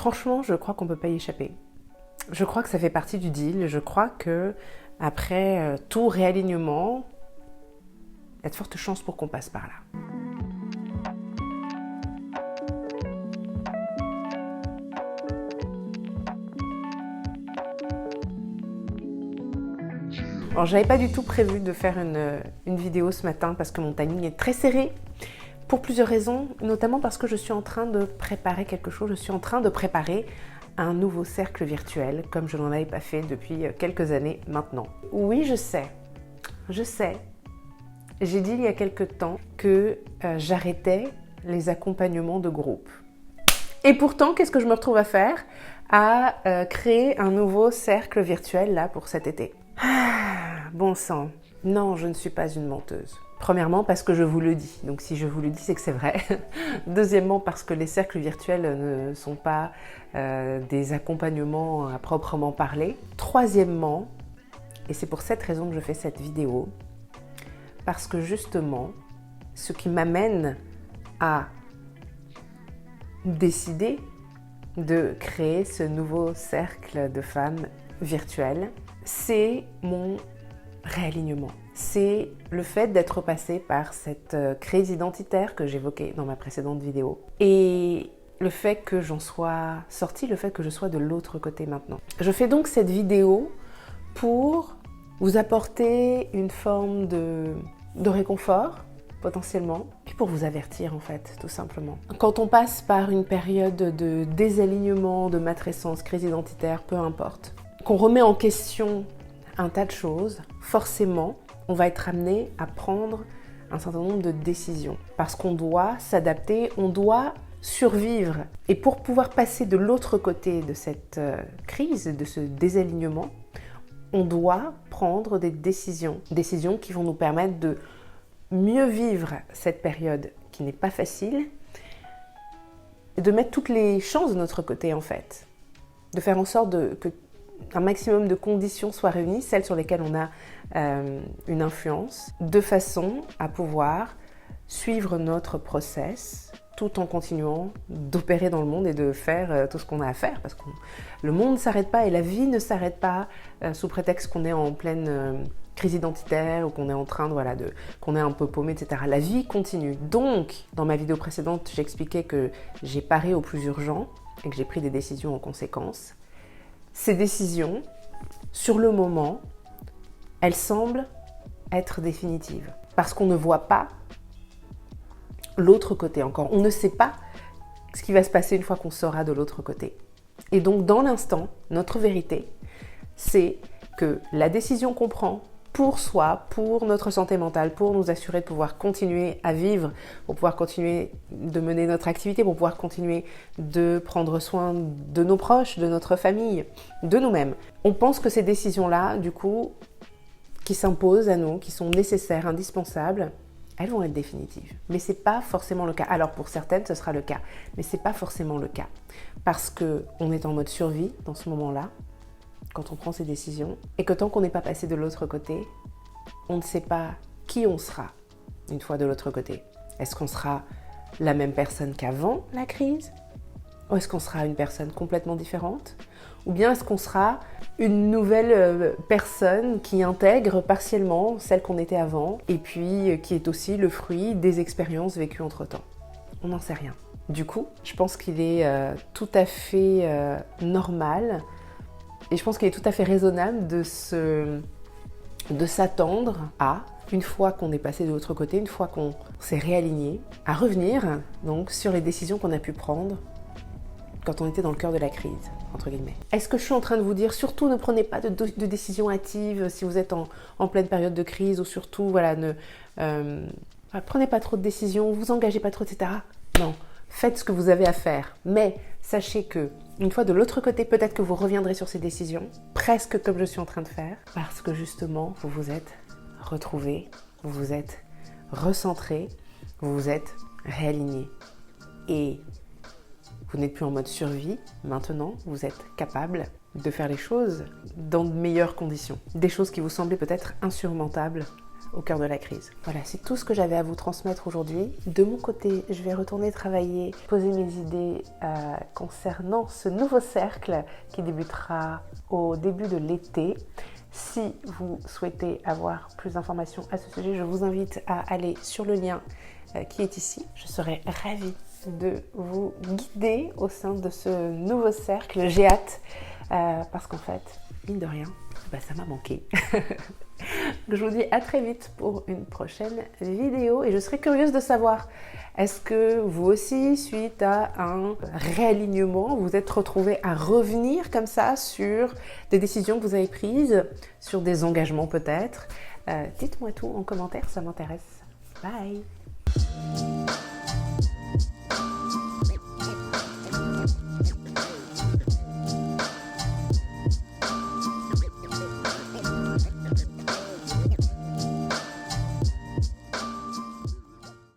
Franchement, je crois qu'on ne peut pas y échapper. Je crois que ça fait partie du deal. Je crois que après tout réalignement, il y a de fortes chances pour qu'on passe par là. Alors, j'avais pas du tout prévu de faire une vidéo ce matin parce que mon timing est très serré pour plusieurs raisons, notamment parce que je suis en train de préparer quelque chose. Je suis en train de préparer un nouveau cercle virtuel, comme je n'en avais pas fait depuis quelques années maintenant. Oui, je sais. J'ai dit il y a quelque temps que j'arrêtais les accompagnements de groupe. Et pourtant, qu'est-ce que je me retrouve à faire? À créer un nouveau cercle virtuel là pour cet été. Bon sang, non, je ne suis pas une menteuse. Premièrement, parce que je vous le dis. Donc si je vous le dis, c'est que c'est vrai. Deuxièmement, parce que les cercles virtuels ne sont pas des accompagnements à proprement parler. Troisièmement, et c'est pour cette raison que je fais cette vidéo, parce que justement, ce qui m'amène à décider de créer ce nouveau cercle de femmes virtuelles, c'est mon réalignement. C'est le fait d'être passé par cette crise identitaire que j'évoquais dans ma précédente vidéo et le fait que j'en sois sortie, le fait que je sois de l'autre côté maintenant. Je fais donc cette vidéo pour vous apporter une forme de réconfort potentiellement, puis pour vous avertir en fait, tout simplement. Quand on passe par une période de désalignement, de matrescence, crise identitaire, peu importe, qu'on remet en question un tas de choses, forcément, on va être amené à prendre un certain nombre de décisions. Parce qu'on doit s'adapter, on doit survivre. Et pour pouvoir passer de l'autre côté de cette crise, de ce désalignement, on doit prendre des décisions. Décisions qui vont nous permettre de mieux vivre cette période qui n'est pas facile, et de mettre toutes les chances de notre côté en fait. De faire en sorte que un maximum de conditions soient réunies, celles sur lesquelles on a une influence, de façon à pouvoir suivre notre process tout en continuant d'opérer dans le monde et de faire tout ce qu'on a à faire, parce que le monde ne s'arrête pas et la vie ne s'arrête pas sous prétexte qu'on est en pleine crise identitaire ou qu'on est en train qu'on est un peu paumé, etc. La vie continue. Donc, dans ma vidéo précédente, j'expliquais que j'ai paré au plus urgent et que j'ai pris des décisions en conséquence. Ces décisions, sur le moment, elles semblent être définitives. Parce qu'on ne voit pas l'autre côté encore. On ne sait pas ce qui va se passer une fois qu'on sera de l'autre côté. Et donc, dans l'instant, notre vérité, c'est que la décision qu'on prend pour soi, pour notre santé mentale, pour nous assurer de pouvoir continuer à vivre, pour pouvoir continuer de mener notre activité, pour pouvoir continuer de prendre soin de nos proches, de notre famille, de nous-mêmes. On pense que ces décisions-là, du coup, qui s'imposent à nous, qui sont nécessaires, indispensables, elles vont être définitives. Mais ce n'est pas forcément le cas. Alors pour certaines, ce sera le cas, mais ce n'est pas forcément le cas. Parce qu'on est en mode survie dans ce moment-là, quand on prend ces décisions, et que tant qu'on n'est pas passé de l'autre côté, on ne sait pas qui on sera une fois de l'autre côté. Est-ce qu'on sera la même personne qu'avant la crise? Ou est-ce qu'on sera une personne complètement différente? Ou bien est-ce qu'on sera une nouvelle personne qui intègre partiellement celle qu'on était avant et puis qui est aussi le fruit des expériences vécues entre-temps? On n'en sait rien. Du coup, je pense qu'il est tout à fait normal et je pense qu'il est tout à fait raisonnable de s'attendre à, une fois qu'on est passé de l'autre côté, une fois qu'on s'est réaligné, à revenir donc sur les décisions qu'on a pu prendre quand on était dans le cœur de la crise, entre guillemets. Est-ce que je suis en train de vous dire, surtout ne prenez pas de décisions hâtives si vous êtes en pleine période de crise, ou surtout, prenez pas trop de décisions, vous engagez pas trop, etc. Non, faites ce que vous avez à faire. Mais sachez que, une fois de l'autre côté, peut-être que vous reviendrez sur ces décisions, presque comme je suis en train de faire, parce que justement, vous vous êtes retrouvés, vous vous êtes recentrés, vous vous êtes réalignés. Et vous n'êtes plus en mode survie, maintenant vous êtes capable de faire les choses dans de meilleures conditions. Des choses qui vous semblaient peut-être insurmontables au cœur de la crise. Voilà, c'est tout ce que j'avais à vous transmettre aujourd'hui. De mon côté, je vais retourner travailler, poser mes idées concernant ce nouveau cercle qui débutera au début de l'été. Si vous souhaitez avoir plus d'informations à ce sujet, je vous invite à aller sur le lien qui est ici. Je serai ravie de vous guider au sein de ce nouveau cercle. J'ai hâte parce qu'en fait, mine de rien, ça m'a manqué. Je vous dis à très vite pour une prochaine vidéo et je serais curieuse de savoir, est-ce que vous aussi, suite à un réalignement, vous êtes retrouvé à revenir comme ça sur des décisions que vous avez prises, sur des engagements peut-être. Dites-moi tout en commentaire, ça m'intéresse. Bye!